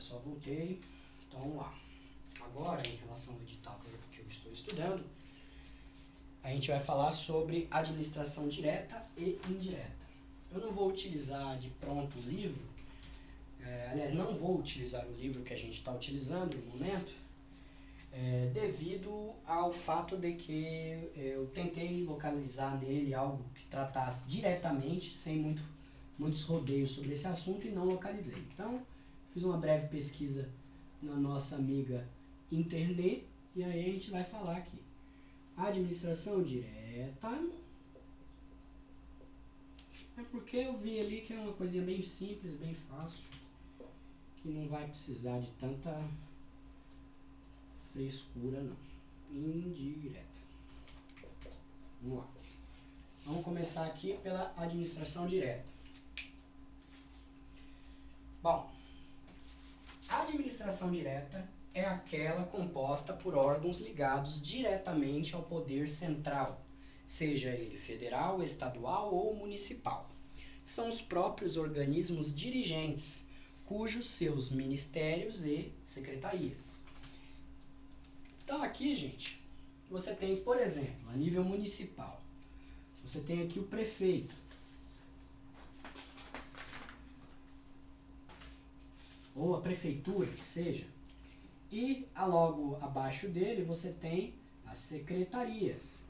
pessoal, voltei. Então vamos lá. Agora, em relação ao edital que eu estou estudando, a gente vai falar sobre administração direta e indireta. Eu não vou utilizar de pronto o livro, aliás, não vou utilizar o livro que a gente está utilizando no momento, devido ao fato de que eu tentei localizar nele algo que tratasse diretamente, sem muitos rodeios sobre esse assunto, e não localizei. Então, fiz uma breve pesquisa na nossa amiga internet, e aí a gente vai falar aqui. Administração direta, é porque eu vi ali que é uma coisinha bem simples, bem fácil, que não vai precisar de tanta frescura não. Indireta. Vamos lá. Vamos começar aqui pela administração direta. Bom, a administração direta é aquela composta por órgãos ligados diretamente ao poder central, seja ele federal, estadual ou municipal. São os próprios organismos dirigentes, cujos seus ministérios e secretarias. Então aqui, gente, você tem, por exemplo, a nível municipal, você tem aqui o prefeito, ou a prefeitura, que seja, e logo abaixo dele você tem as secretarias,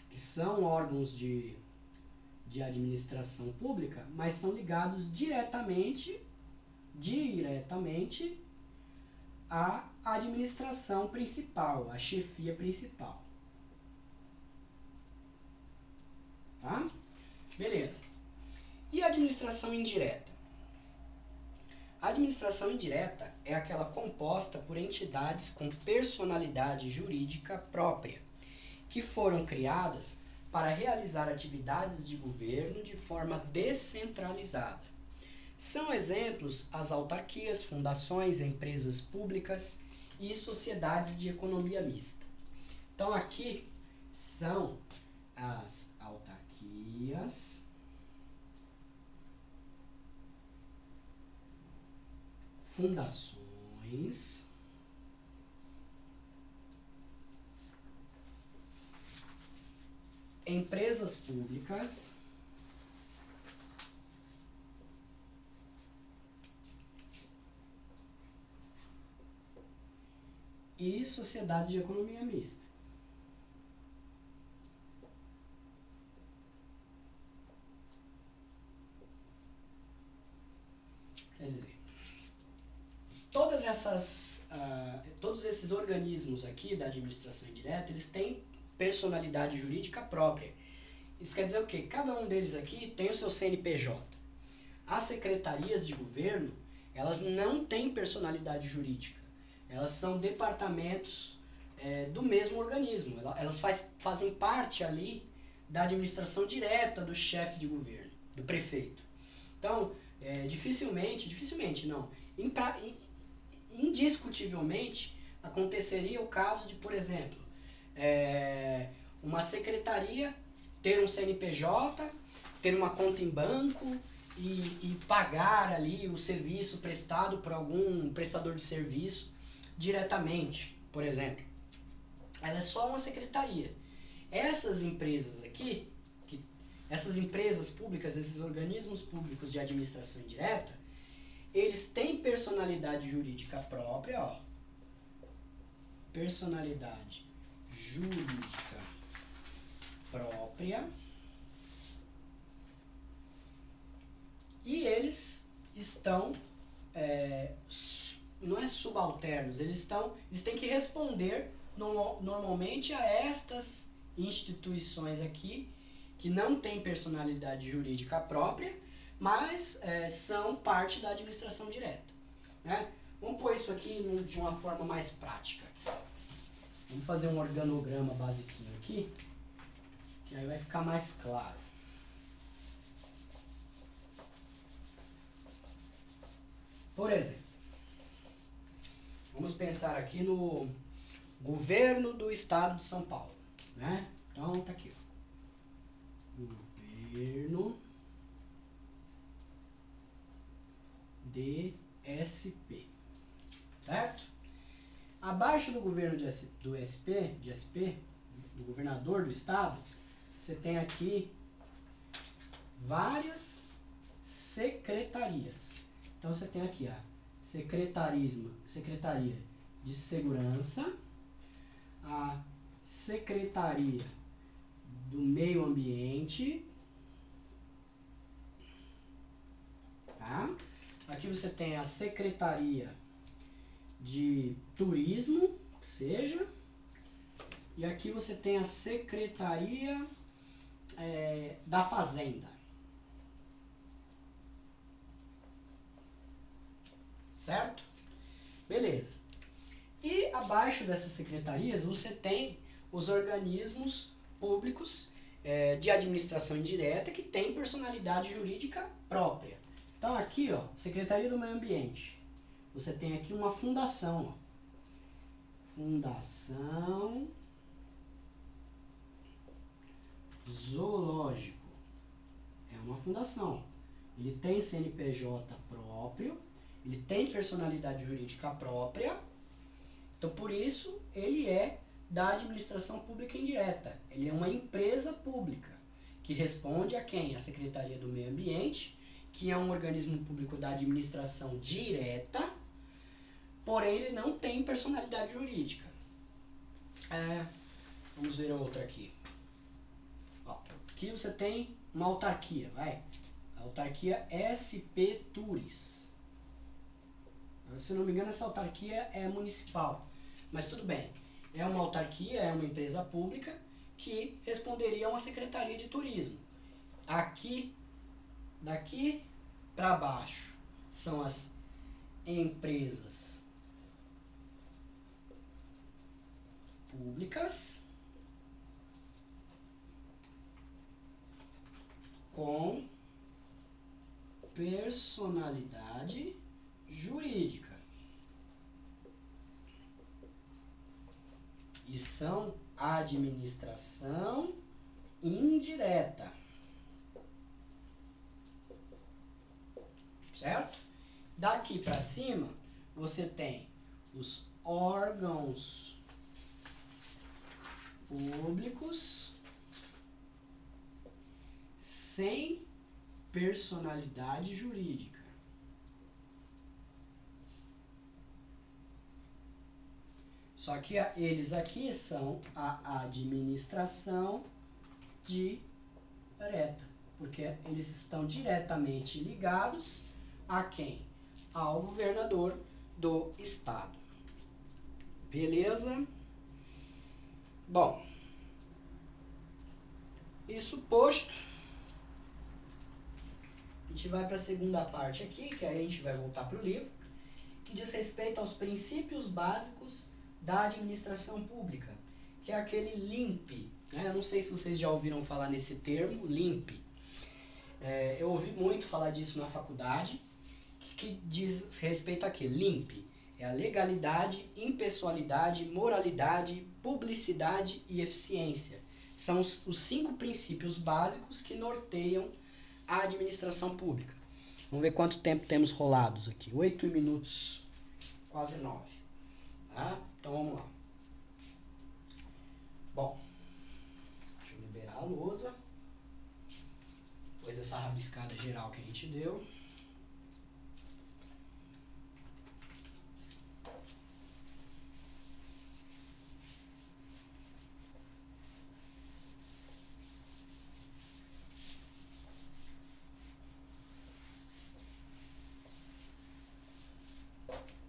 que são órgãos de administração pública, mas são ligados diretamente à administração principal, à chefia principal. Tá? Beleza. E a administração indireta? A administração indireta é aquela composta por entidades com personalidade jurídica própria, que foram criadas para realizar atividades de governo de forma descentralizada. São exemplos as autarquias, fundações, empresas públicas e sociedades de economia mista. Então aqui são as autarquias, fundações, empresas públicas e sociedades de economia mista. Quer dizer, todos esses organismos aqui da administração indireta, eles têm personalidade jurídica própria. Isso quer dizer o quê? Cada um deles aqui tem o seu CNPJ. As secretarias de governo, elas não têm personalidade jurídica. Elas são departamentos do mesmo organismo. Elas fazem parte ali da administração direta do chefe de governo, do prefeito. Então, dificilmente não, indiscutivelmente aconteceria o caso de, por exemplo, uma secretaria ter um CNPJ, ter uma conta em banco e pagar ali o serviço prestado por algum prestador de serviço diretamente, por exemplo. Ela é só uma secretaria. Essas empresas aqui, essas empresas públicas, esses organismos públicos de administração indireta, eles têm personalidade jurídica própria, ó. Personalidade jurídica própria. E eles estão, não é subalternos, eles têm que responder normalmente a estas instituições aqui, que não têm personalidade jurídica própria, mas são parte da administração direta. Né? Vamos pôr isso aqui de uma forma mais prática. Vamos fazer um organograma basiquinho aqui, que aí vai ficar mais claro. Por exemplo, vamos pensar aqui no governo do estado de São Paulo. Né? Então, tá aqui. Ó. Governo do governo do SP, do governador do estado, você tem aqui várias secretarias. Então você tem aqui a Secretaria de Segurança, a Secretaria do Meio Ambiente, tá? Aqui você tem a Secretaria de Turismo, que seja, e aqui você tem a Secretaria da Fazenda. Certo? Beleza. E abaixo dessas secretarias você tem os organismos públicos de administração indireta que têm personalidade jurídica própria. Então aqui, ó, Secretaria do Meio Ambiente. Você tem aqui uma fundação, ó. Fundação Zoológico. É uma fundação. Ele tem CNPJ próprio, ele tem personalidade jurídica própria. Então, por isso, ele é da administração pública indireta. Ele é uma empresa pública que responde a quem? A Secretaria do Meio Ambiente, que é um organismo público da administração direta, porém ele não tem personalidade jurídica. Vamos ver outra aqui. Ó, aqui você tem uma autarquia, vai. A autarquia SP Tours. Se não me engano, essa autarquia é municipal. Mas tudo bem. É uma autarquia, é uma empresa pública que responderia a uma secretaria de turismo. Aqui, daqui para baixo, são as empresas públicas com personalidade jurídica. E são administração indireta. Certo? Daqui para cima, você tem os órgãos públicos sem personalidade jurídica. Só que eles aqui são a administração direta, porque eles estão diretamente ligados a quem? Ao governador do estado. Beleza? Bom, isso posto, a gente vai para a segunda parte aqui, que aí a gente vai voltar para o livro, que diz respeito aos princípios básicos da administração pública, que é aquele LIMP. Eu não sei se vocês já ouviram falar nesse termo, LIMP. Eu ouvi muito falar disso na faculdade, que diz respeito a quê? LIMP é a legalidade, impessoalidade, moralidade, publicidade e eficiência. São os 5 princípios básicos que norteiam a administração pública. Vamos ver quanto tempo temos rolados aqui. 8 minutos, quase 9. Tá? Então vamos lá. Bom, deixa eu liberar a lousa. Depois dessa rabiscada geral que a gente deu.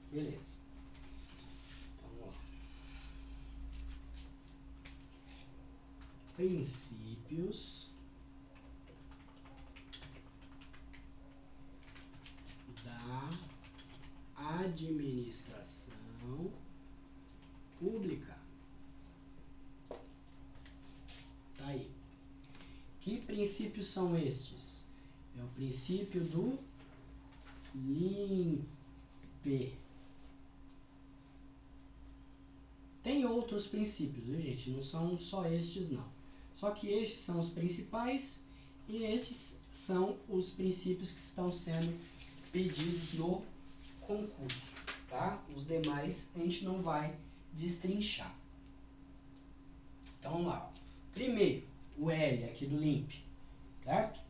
Beleza. Então, vamos lá. Princípios da administração pública. Tá aí. Que princípios são estes? É o princípio do LIMP. Tem outros princípios, viu, gente? Não são só estes, não. Só que estes são os principais e esses são os princípios que estão sendo pedidos no concurso, tá? Os demais a gente não vai destrinchar. Então vamos lá. Primeiro, o L aqui do LIMP, certo?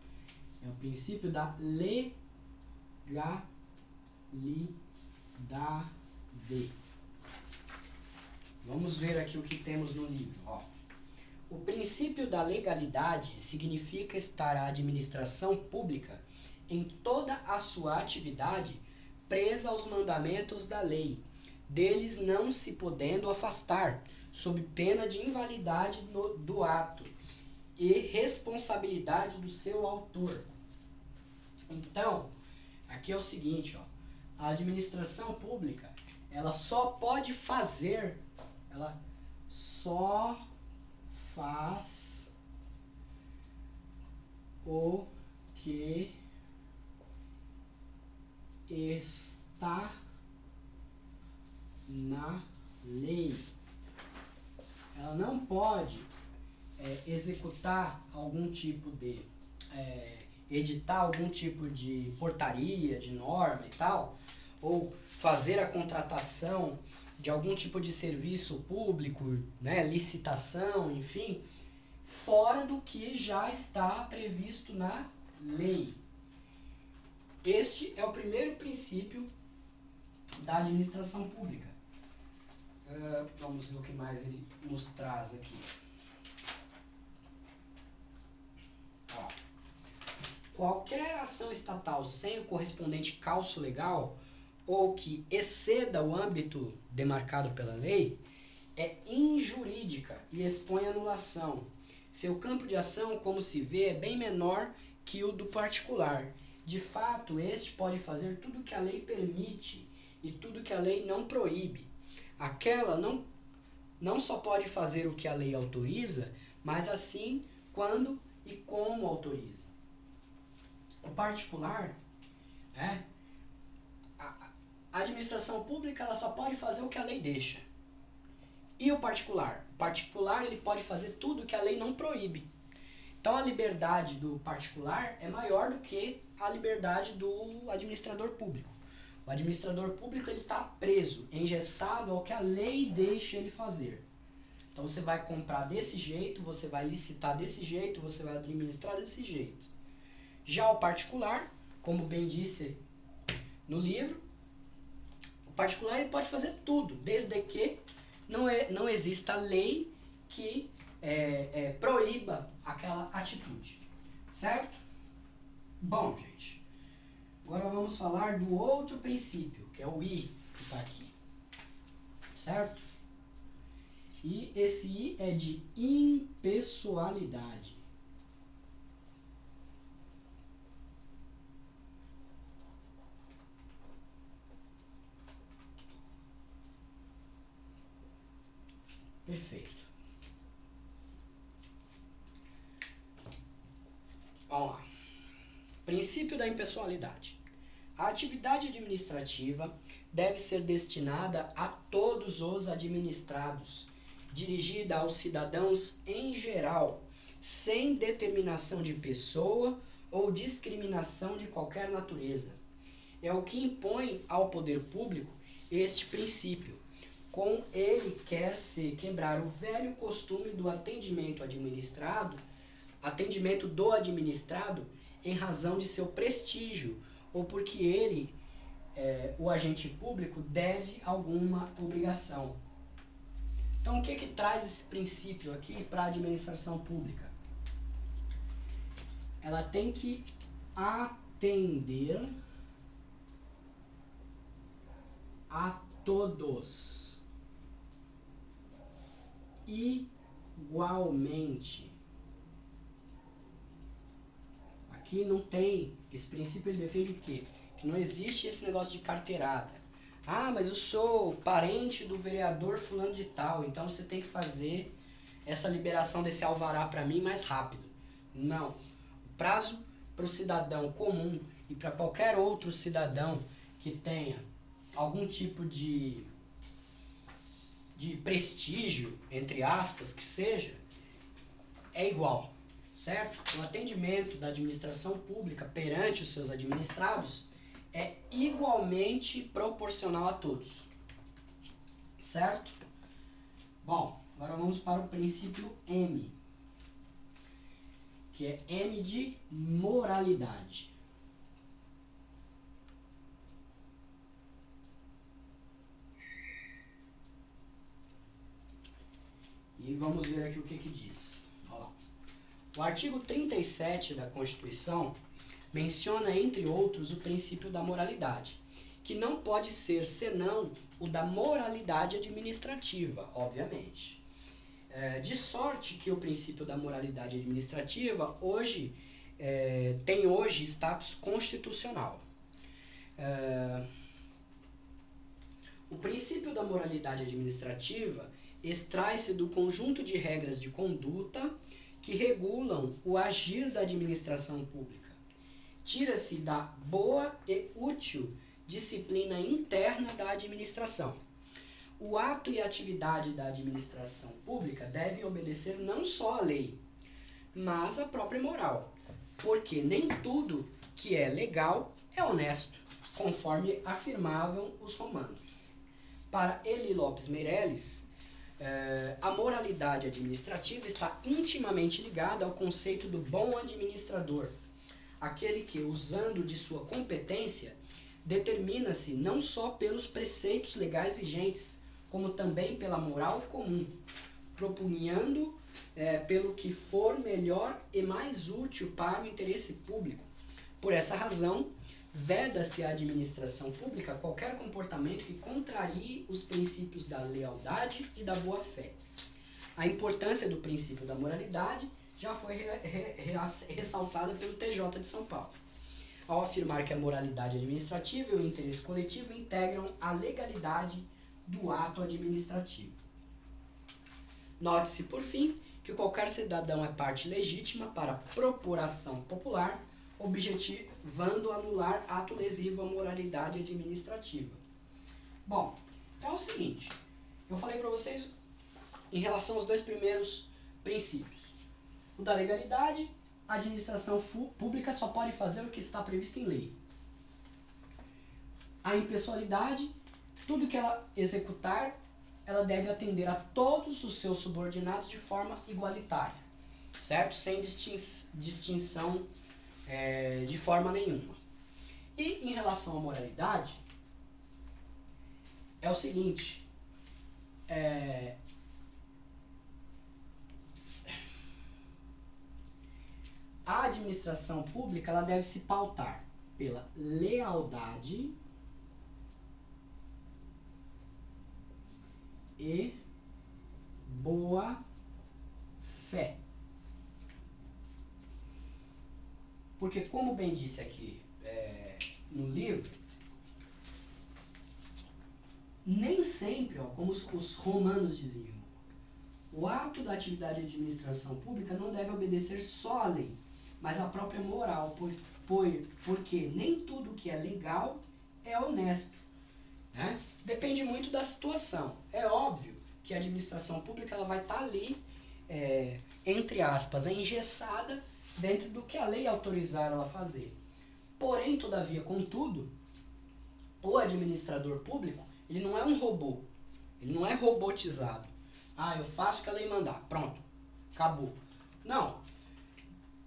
É o princípio da legalidade. Vamos ver aqui o que temos no livro. Ó. O princípio da legalidade significa estar a administração pública em toda a sua atividade presa aos mandamentos da lei, deles não se podendo afastar, sob pena de invalidade do ato e responsabilidade do seu autor. Então, aqui é o seguinte, ó, a administração pública, ela só pode fazer, ela só faz o que está na lei. Ela não pode executar algum tipo de editar algum tipo de portaria, de norma e tal, ou fazer a contratação de algum tipo de serviço público, né, licitação, enfim, fora do que já está previsto na lei. Este é o primeiro princípio da administração pública. Vamos ver o que mais ele nos traz aqui. Ó. Qualquer ação estatal sem o correspondente calço legal ou que exceda o âmbito demarcado pela lei é injurídica e expõe à anulação. Seu campo de ação, como se vê, é bem menor que o do particular. De fato, este pode fazer tudo o que a lei permite e tudo o que a lei não proíbe. Aquela não só pode fazer o que a lei autoriza, mas assim quando e como autoriza. O particular, a administração pública, ela só pode fazer o que a lei deixa. E o particular? O particular, ele pode fazer tudo o que a lei não proíbe. Então a liberdade do particular é maior do que a liberdade do administrador público. O administrador público está preso, engessado ao que a lei deixa ele fazer. Então você vai comprar desse jeito, você vai licitar desse jeito, você vai administrar desse jeito. Já o particular, como bem disse no livro, o particular ele pode fazer tudo, desde que não exista lei que proíba aquela atitude. Certo? Bom, gente, agora vamos falar do outro princípio, que é o I, que está aqui. Certo? E esse I é de impessoalidade. Perfeito. Vamos lá. Princípio da impessoalidade. A atividade administrativa deve ser destinada a todos os administrados, dirigida aos cidadãos em geral, sem determinação de pessoa ou discriminação de qualquer natureza. É o que impõe ao poder público este princípio. Com ele quer-se quebrar o velho costume do atendimento do administrado em razão de seu prestígio, ou porque ele, o agente público, deve alguma obrigação. Então, o que traz esse princípio aqui para a administração pública? Ela tem que atender a todos igualmente. Aqui não tem, esse princípio ele defende o quê? Que não existe esse negócio de carteirada. Ah, mas eu sou parente do vereador fulano de tal, então você tem que fazer essa liberação desse alvará para mim mais rápido. Não. O prazo para o cidadão comum e para qualquer outro cidadão que tenha algum tipo de prestígio, entre aspas, que seja, é igual. Certo? O atendimento da administração pública perante os seus administrados é igualmente proporcional a todos. Certo? Bom, agora vamos para o princípio M, que é M de moralidade. E vamos ver aqui o que diz. Ó, o artigo 37 da Constituição menciona, entre outros, o princípio da moralidade, que não pode ser senão o da moralidade administrativa, obviamente. De sorte que o princípio da moralidade administrativa tem hoje status constitucional. O princípio da moralidade administrativa extrai-se do conjunto de regras de conduta que regulam o agir da administração pública. Tira-se da boa e útil disciplina interna da administração. O ato e a atividade da administração pública devem obedecer não só à lei, mas à própria moral, porque nem tudo que é legal é honesto, conforme afirmavam os romanos. Para Eli Lopes Meireles, a moralidade administrativa está intimamente ligada ao conceito do bom administrador, aquele que, usando de sua competência, determina-se não só pelos preceitos legais vigentes, como também pela moral comum, propunhando pelo que for melhor e mais útil para o interesse público. Por essa razão, veda-se à administração pública qualquer comportamento que contrarie os princípios da lealdade e da boa-fé. A importância do princípio da moralidade já foi ressaltada pelo TJ de São Paulo, ao afirmar que a moralidade administrativa e o interesse coletivo integram a legalidade do ato administrativo. Note-se, por fim, que qualquer cidadão é parte legítima para procuração popular, objetivando anular ato lesivo à moralidade administrativa. Bom, então é o seguinte, eu falei para vocês em relação aos dois primeiros princípios. O da legalidade, a administração pública só pode fazer o que está previsto em lei. A impessoalidade, tudo que ela executar, ela deve atender a todos os seus subordinados de forma igualitária, certo? Sem distinção de forma nenhuma. E em relação à moralidade, é o seguinte, a administração pública ela deve se pautar pela lealdade e boa fé. Porque, como bem disse aqui no livro, nem sempre, como os romanos diziam, o ato da atividade de administração pública não deve obedecer só à lei, mas à própria moral, porque nem tudo que é legal é honesto. Né? Depende muito da situação. É óbvio que a administração pública ela vai estar ali, entre aspas, engessada dentro do que a lei autorizar ela a fazer. Porém, todavia, contudo, o administrador público, ele não é um robô. Ele não é robotizado. Eu faço o que a lei mandar. Pronto. Acabou. Não.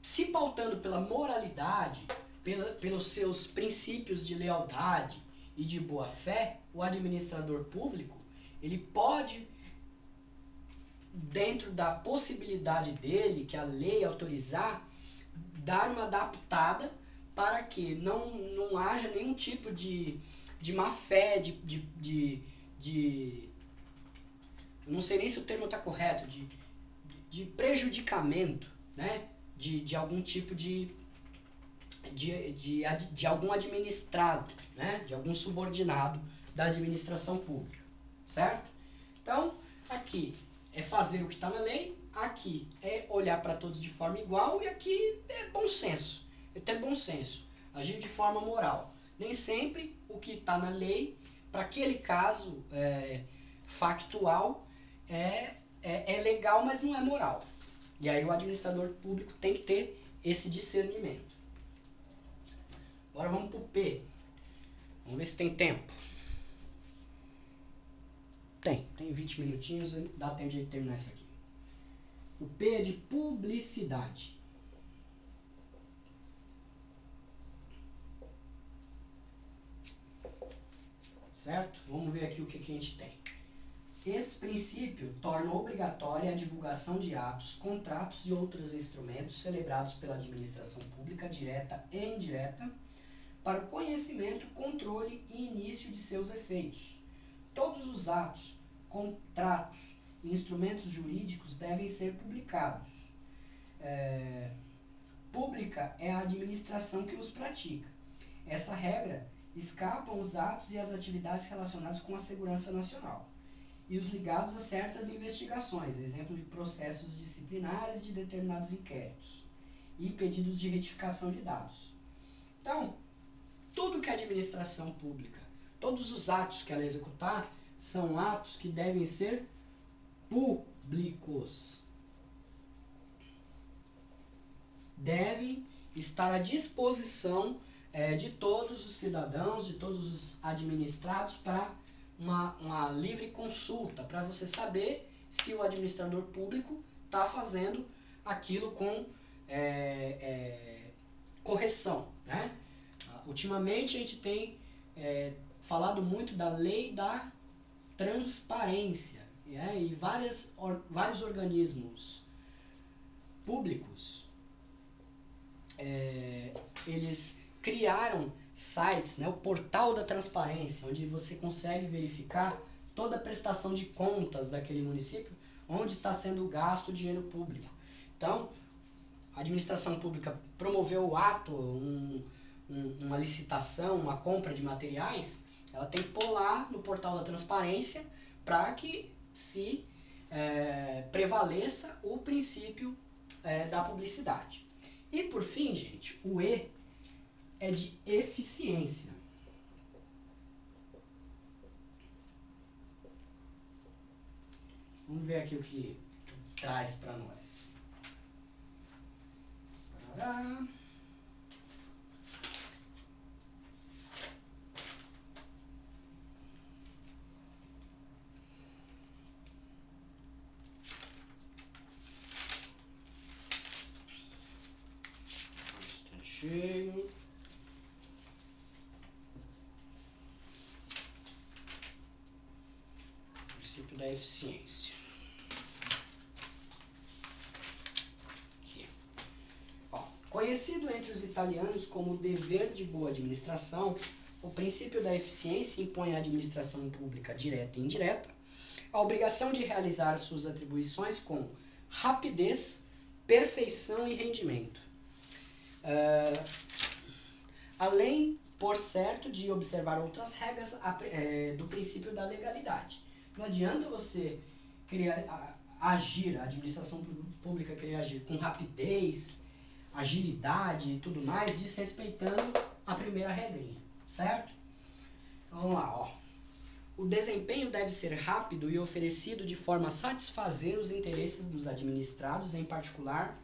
Se pautando pela moralidade, pelos seus princípios de lealdade e de boa fé, o administrador público, ele pode, dentro da possibilidade dele, que a lei autorizar, dar uma adaptada para que não haja nenhum tipo de má fé, não sei nem se o termo está correto, de prejudicamento, né? De algum tipo de algum administrado, né? De algum subordinado da administração pública, certo? Então, aqui é fazer o que está na lei, aqui é olhar para todos de forma igual e aqui é bom senso, é ter bom senso, agir de forma moral. Nem sempre o que está na lei, para aquele caso factual, é legal, mas não é moral. E aí o administrador público tem que ter esse discernimento. Agora vamos para o P. Vamos ver se tem tempo. Tem 20 minutinhos, dá tempo de terminar isso aqui. O P é de publicidade. Certo? Vamos ver aqui o que a gente tem. Esse princípio torna obrigatória a divulgação de atos, contratos e outros instrumentos celebrados pela administração pública, direta e indireta, para o conhecimento, controle e início de seus efeitos. Todos os atos, contratos e instrumentos jurídicos devem ser publicados. Pública é a administração que os pratica. Essa regra escapam os atos e as atividades relacionadas com a segurança nacional e os ligados a certas investigações, exemplo de processos disciplinares de determinados inquéritos e pedidos de retificação de dados. Então, tudo que a administração pública, todos os atos que ela executar, são atos que devem ser públicos. Devem estar à disposição de todos os cidadãos, de todos os administrados, para uma livre consulta, para você saber se o administrador público está fazendo aquilo com correção, né? Ultimamente a gente tem falado muito da lei da transparência, e vários organismos públicos eles criaram sites, né, o portal da transparência, onde você consegue verificar toda a prestação de contas daquele município, onde está sendo gasto o dinheiro público. Então, a administração pública promoveu o ato, uma licitação, uma compra de materiais, ela tem que pôr lá no portal da transparência para que se prevaleça o princípio da publicidade. E por fim, gente, o E é de eficiência. Vamos ver aqui o que traz para nós. Parará. Cheio. Princípio da eficiência. Aqui. Conhecido entre os italianos como o dever de boa administração, o princípio da eficiência impõe à administração pública direta e indireta a obrigação de realizar suas atribuições com rapidez, perfeição e rendimento. Além, por certo, de observar outras regras do princípio da legalidade. Não adianta você a administração pública querer agir com rapidez, agilidade e tudo mais, desrespeitando a primeira regrinha, certo? Então, vamos lá, O desempenho deve ser rápido e oferecido de forma a satisfazer os interesses dos administrados em particular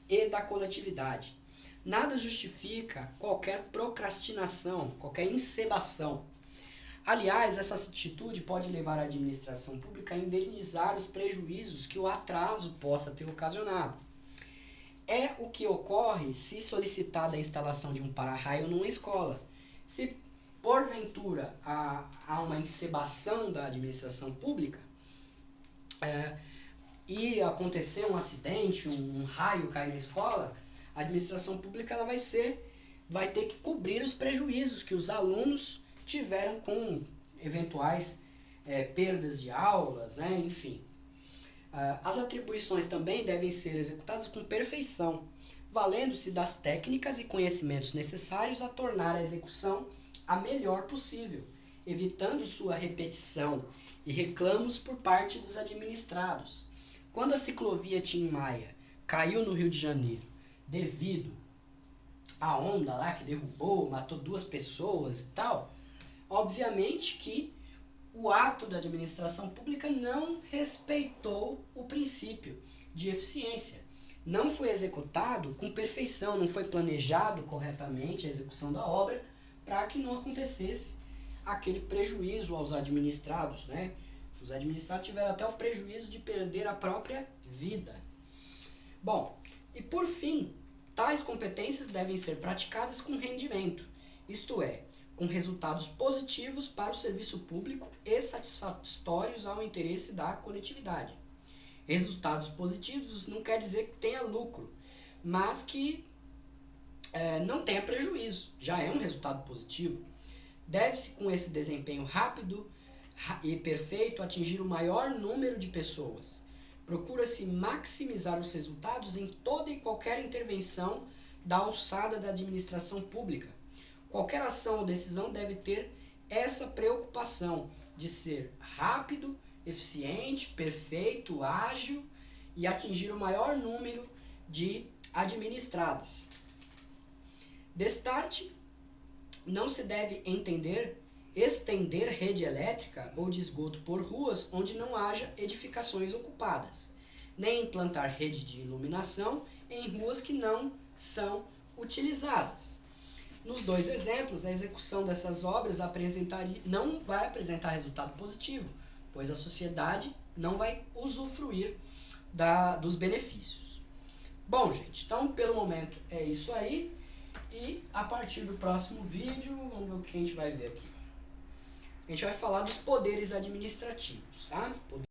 e da coletividade. Nada justifica qualquer procrastinação, qualquer encebação. Aliás, essa atitude pode levar a administração pública a indenizar os prejuízos que o atraso possa ter ocasionado. É o que ocorre se solicitada a instalação de um para-raio numa escola. Se porventura há uma encebação da administração pública e acontecer um acidente, um raio cair na escola, a administração pública ela vai ter que cobrir os prejuízos que os alunos tiveram com eventuais perdas de aulas, né? Enfim. As atribuições também devem ser executadas com perfeição, valendo-se das técnicas e conhecimentos necessários a tornar a execução a melhor possível, evitando sua repetição e reclamos por parte dos administrados. Quando a ciclovia Tim Maia caiu no Rio de Janeiro, devido à onda lá que derrubou, matou 2 pessoas e tal, obviamente que o ato da administração pública não respeitou o princípio de eficiência. Não foi executado com perfeição, não foi planejado corretamente a execução da obra para que não acontecesse aquele prejuízo aos administrados, né? Os administrados tiveram até o prejuízo de perder a própria vida. Bom, e por fim, tais competências devem ser praticadas com rendimento, isto é, com resultados positivos para o serviço público e satisfatórios ao interesse da coletividade. Resultados positivos não quer dizer que tenha lucro, mas que não tenha prejuízo, já é um resultado positivo. Deve-se, com esse desempenho rápido e perfeito, atingir o maior número de pessoas. Procura-se maximizar os resultados em toda e qualquer intervenção da alçada da administração pública. Qualquer ação ou decisão deve ter essa preocupação de ser rápido, eficiente, perfeito, ágil e atingir o maior número de administrados. Destarte, não se deve estender rede elétrica ou de esgoto por ruas onde não haja edificações ocupadas, nem implantar rede de iluminação em ruas que não são utilizadas. Nos dois exemplos, a execução dessas obras não vai apresentar resultado positivo, pois a sociedade não vai usufruir dos benefícios. Bom, gente, então pelo momento é isso aí. E a partir do próximo vídeo, vamos ver o que a gente vai ver aqui. A gente vai falar dos poderes administrativos, tá?